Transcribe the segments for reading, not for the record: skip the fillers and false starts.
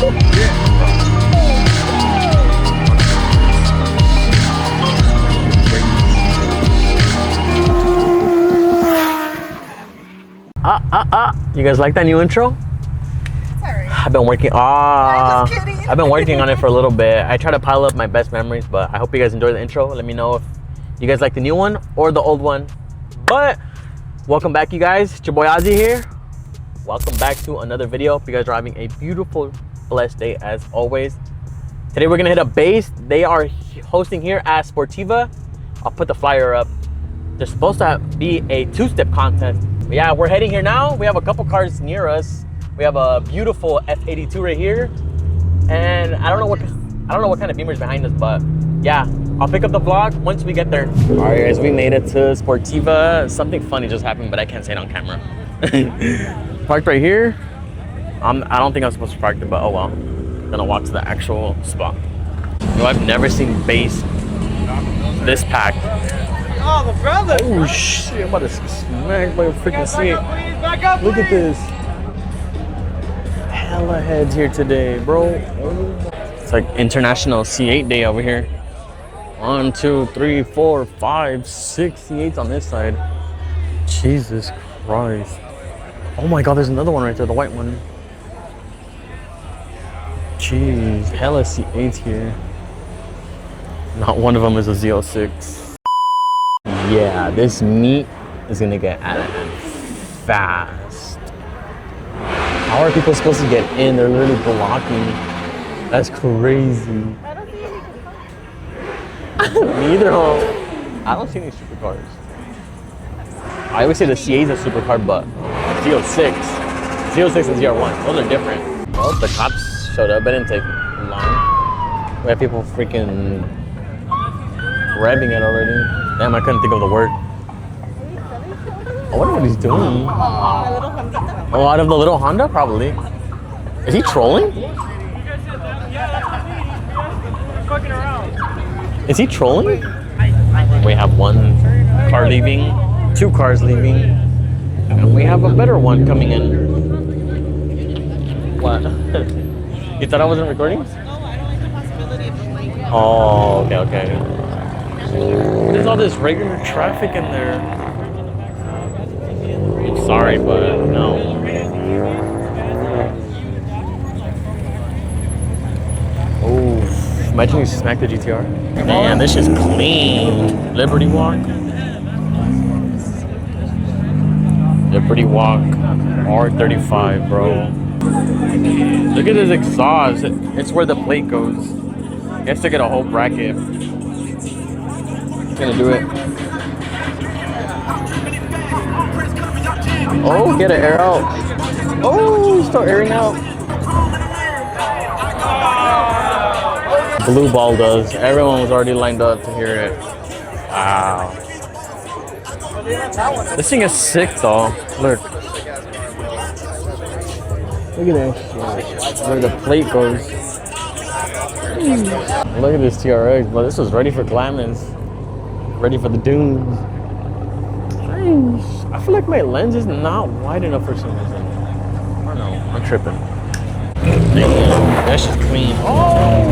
You guys like that new intro? Sorry. I've been working. I'm just kidding. I've been working on it for a little bit. I try to pile up my best memories, but I hope you guys enjoy the intro. Let me know if you guys like the new one or the old one. But welcome back, you guys. It's your boy Ozzy here. Welcome back to another video. Hope you guys are having a beautiful, blessed day as always. Today we're gonna hit a base. They are hosting here at Sportiva. I'll put the flyer up. There's supposed to be a two-step contest. But yeah, we're heading here now. We have a couple cars near us. We have a beautiful F82 right here, and I don't know what kind of Beamer's behind us, but yeah, I'll pick up the vlog once we get there. All right, guys, we made it to Sportiva. Something funny just happened, but I can't say it on camera. Parked right here. I don't think I'm supposed to park there, but oh well. I'm gonna walk to the actual spot. Yo, I've never seen base this packed. Oh, the brother! Oh shit! I'm about to smack by a freaking seat. Back up, Look at this. Hella heads here today, bro. It's like International C8 Day over here. 1, 2, 3, 4, 5, 6 C8s on this side. Jesus Christ. Oh my God, there's another one right there, the white one. Jeez, hella C8s here. Not one of them is a Z06. Yeah, this meat is gonna get out of hand fast. How are people supposed to get in? They're literally blocking. That's crazy. I don't see any Neither. I don't see any supercars. I always say the CA is a supercar, but Z06 and ZR1, those are different. Well, the cops showed up. It didn't take long. We have people freaking revving it already. Damn, I couldn't think of the word. I wonder what he's doing. Oh, out of the little Honda? Probably. Is he trolling? Is he trolling? We have one car leaving, 2 cars leaving, and we have a better one coming in. What? You thought I wasn't recording? No, I don't like the possibility of them like. Oh, okay. There's all this regular traffic in there. I'm sorry, but no. Oh, imagine you smack the GTR. Man, this is clean. Liberty Walk. Liberty Walk R35, bro. Look at this exhaust. It's where the plate goes. You have to get a whole bracket. Gonna do it. Oh, get an air out. Oh, start airing out. Blue ball does. Everyone was already lined up to hear it. Wow. This thing is sick though. Look. Look at this. Where the plate goes. Look at this TRX, but this was ready for Clemens. Ready for the dunes. I feel like my lens is not wide enough for some reason. I don't know. I'm tripping. Damn, that's just clean. Oh,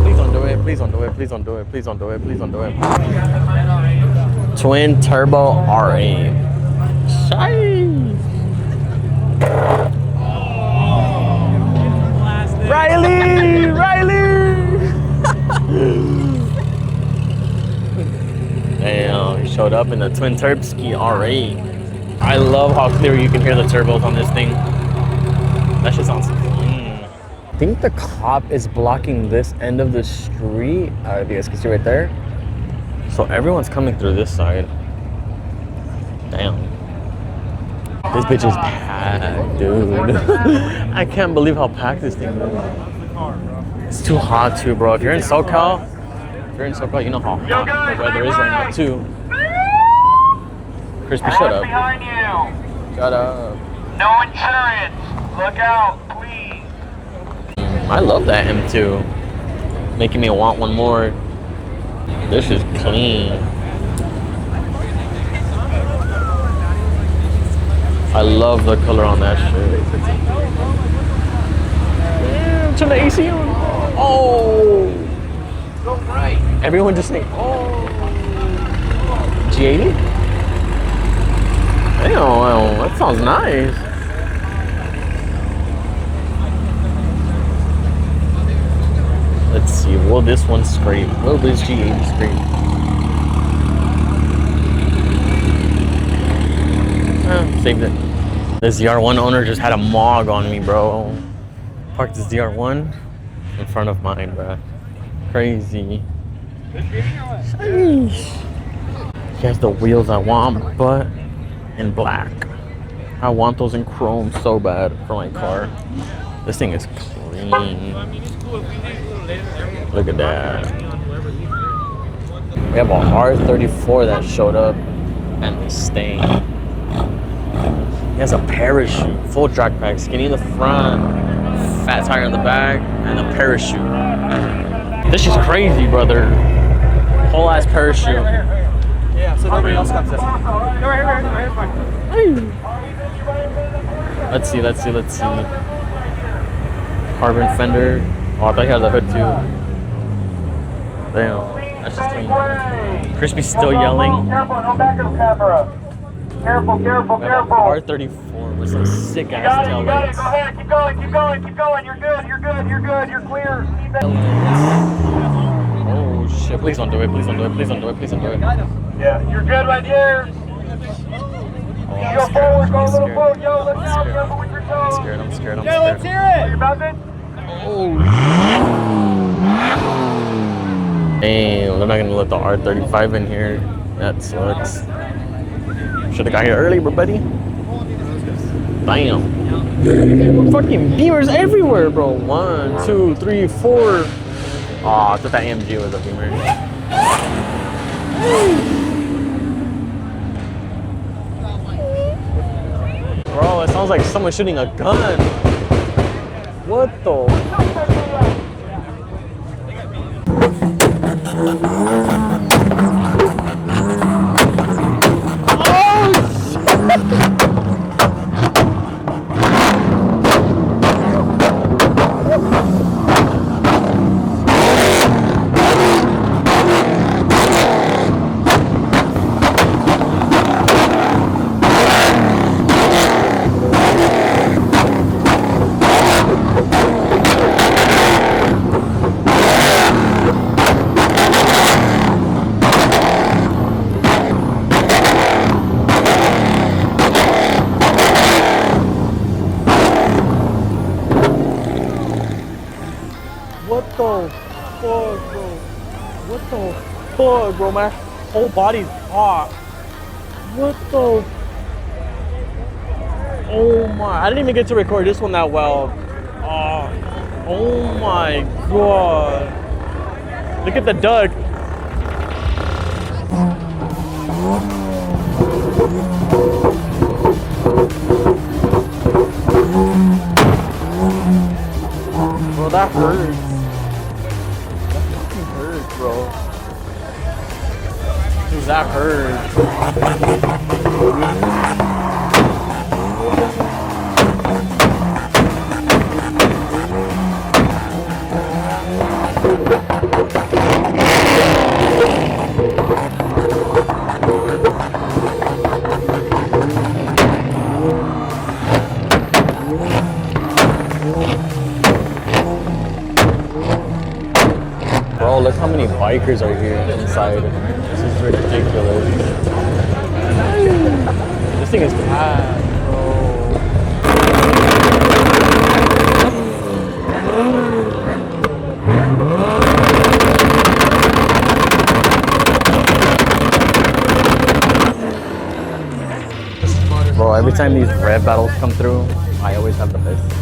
please don't do it. Please don't do it. Please don't do it. Please don't do it. Please don't do it. Twin turbo RA. Shine. Riley. Damn, he showed up in the Twin Turbski RA. I love how clear you can hear the turbos on this thing. That shit sounds clean. I think the cop is blocking this end of the street. You guys can see right there. So everyone's coming through this side. Damn. This bitch is packed, dude. I can't believe how packed this thing is. It's too hot too, bro. If you're in SoCal, you know how hot the weather is right now too. Crispy, shut up. Behind you. Shut up. No insurance. Look out, please. I love that M2. Making me want one more. This is clean. I love the color on that shit. Damn, turn the AC on. Oh. Everyone just say, oh. G80? Damn, that sounds nice. Let's see, will this one scrape? Will this G80 scrape? Saved it. This DR1 owner just had a mog on me, bro. Parked this DR1 in front of mine, bro. Crazy. Sheesh. He has the wheels I want, but in black. I want those in chrome so bad for my car. This thing is clean. Look at that. We have a R34 that showed up and it's staying. He has a parachute, full track pack, skinny in the front, fat tire in the back, and a parachute. This is crazy, brother. Whole ass parachute. Yeah, so nobody else comes in. Let's see. Carbon fender. Oh, I thought he had the hood too. Damn, that's just clean. Crispy's still yelling. Careful, no back of the camera. Careful. R34 with some sick ass tail You got it. lights. Go ahead. Keep going. You're good. You're clear. Oh shit! Please don't do it. Yeah, you're good right there. Oh, Go forward. Go a little forward. Yo, I'm let's go. Careful with your toes. I'm scared. Yo, let's hear it. You bouncing? Oh. Damn, they're not gonna let the R35 in here. That sucks. Should've got here early, bro, buddy. Damn. Fucking beamers everywhere, bro. 1, 2, 3, 4. Oh, I thought that AMG was a beamer. Bro, it sounds like someone shooting a gun. What the? Bro, my whole body's hot. What the? Oh my! I didn't even get to record this one that well. Oh my god! Look at the duck. Bro, that hurts. That fucking hurts, bro. Dude, that hurts. Bro, look how many bikers are here inside. This is ridiculous. This thing is packed, bro. Bro, every time these rev battles come through, I always have the best.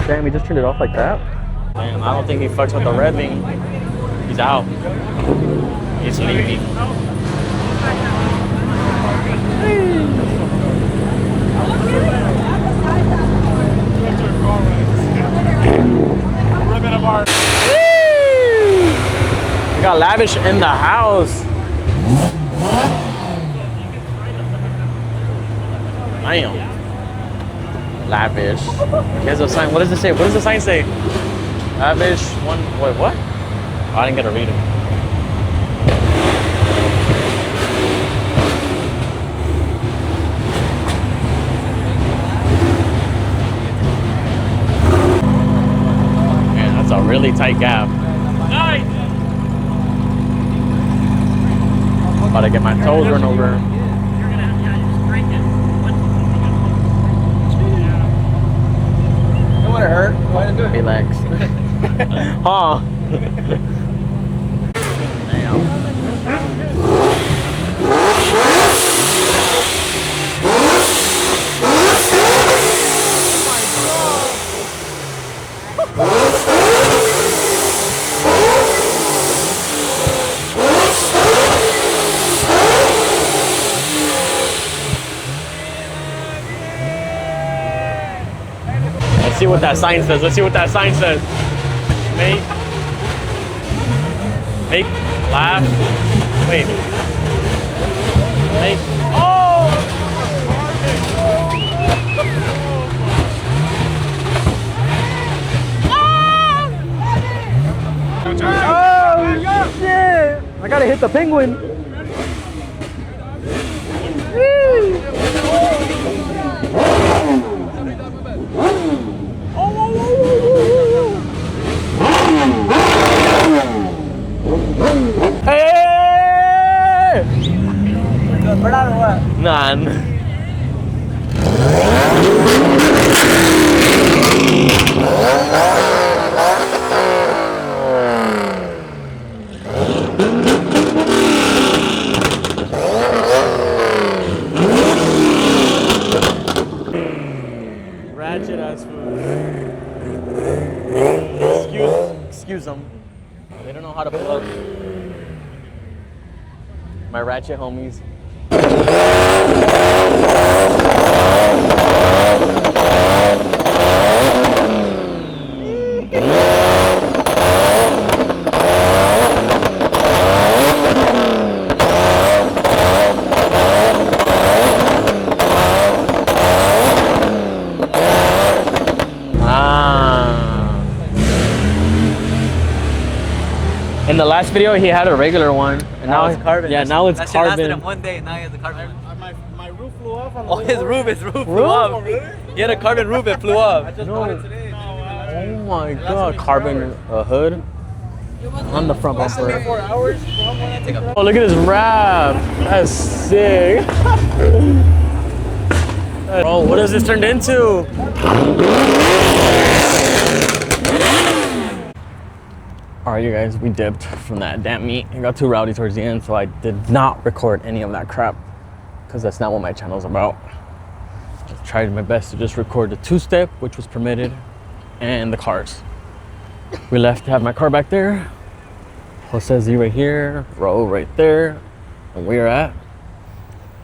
Damn, he just turned it off like that? Man, I don't think he fucks with the revving. He's out. He's leaving. We got Lavish in the house. Damn. Lavish. Here's a sign. What does it say? What does the sign say? Lavish one. Wait, what? Oh, I didn't get to read it. Man, that's a really tight gap. Nice. About to get my toes run over. It hurt. Why didn't do it? Relax. Huh? Damn. Let's see what that sign says. Let's see what that sign says. Make, laugh. Wait. Make. Oh! Oh shit! I gotta hit the penguin. Hey! Burn out or what? None. Ratchet ass food. Excuse them. They don't know how to pull up. My ratchet homies. In the last video, he had a regular one, and now it's carbon. Yeah, now it's that shit carbon. lasted him one day, and now he has a carbon. My roof flew off on the Oh, his roof flew off. Oh, really? He had a carbon roof, it flew off. I just bought it today. Oh my god, carbon hood on the front bumper. 24 hours. Oh, look at this wrap. That's sick. Bro, what has this turned into? All right, you guys, we dipped from that damn meet. It got too rowdy towards the end, so I did not record any of that crap because that's not what my channel's about. I tried my best to just record the two-step, which was permitted, and the cars. We left to have my car back there. Jose Z right here, Ro right there, and we're at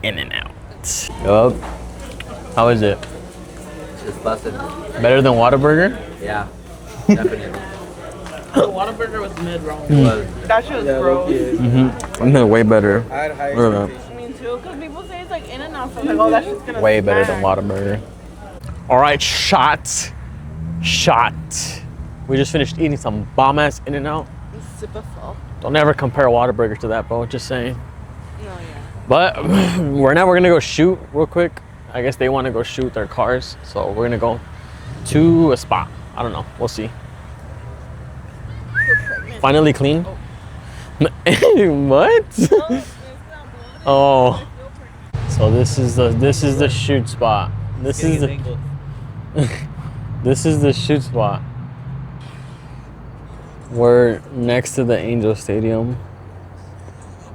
In-N-Out. Yup. How is it? Just busted. Better than Whataburger? Yeah, definitely. The Whataburger was mid wrong. That shit was gross. Mm-hmm. Way better. I had high Look at Me too, because people say it's like In-N-Out, so I'm like, oh, that shit's gonna way better smack. than Whataburger. All right, shot. We just finished eating some bomb-ass In-N-Out. Super full. Don't ever compare Whataburger to that, bro. Just saying. No, yeah. But we're gonna go shoot real quick. I guess they want to go shoot their cars, so we're gonna go to a spot. I don't know. We'll see. Finally clean. What? Oh. So this is the shoot spot. This is the shoot spot. We're next to the Angel Stadium.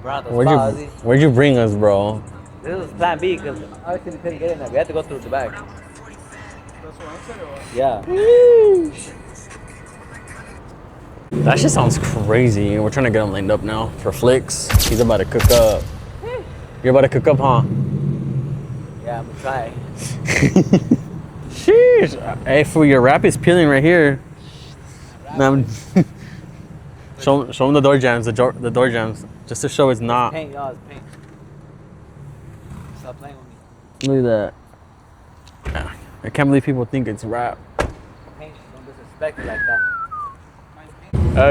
Where'd you bring us, bro? This was plan B because obviously we couldn't get in there. We had to go through the back. That's what I said it was. Yeah. That shit sounds crazy. We're trying to get him lined up now for flicks. He's about to cook up. You're about to cook up, huh? Yeah, I'm gonna try. Sheesh. Hey, fool, your wrap is peeling right here. Show him the door jams, the door jams, just to show it's not. Paint, y'all, it's paint. Stop playing with me. Look at that. Yeah. I can't believe people think it's rap. Paint, don't disrespect it like that. Hey.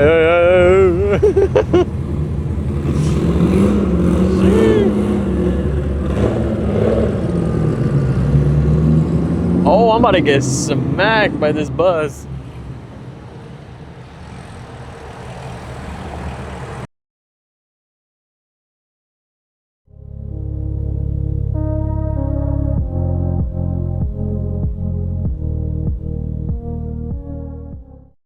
Oh, I'm about to get smacked by this bus.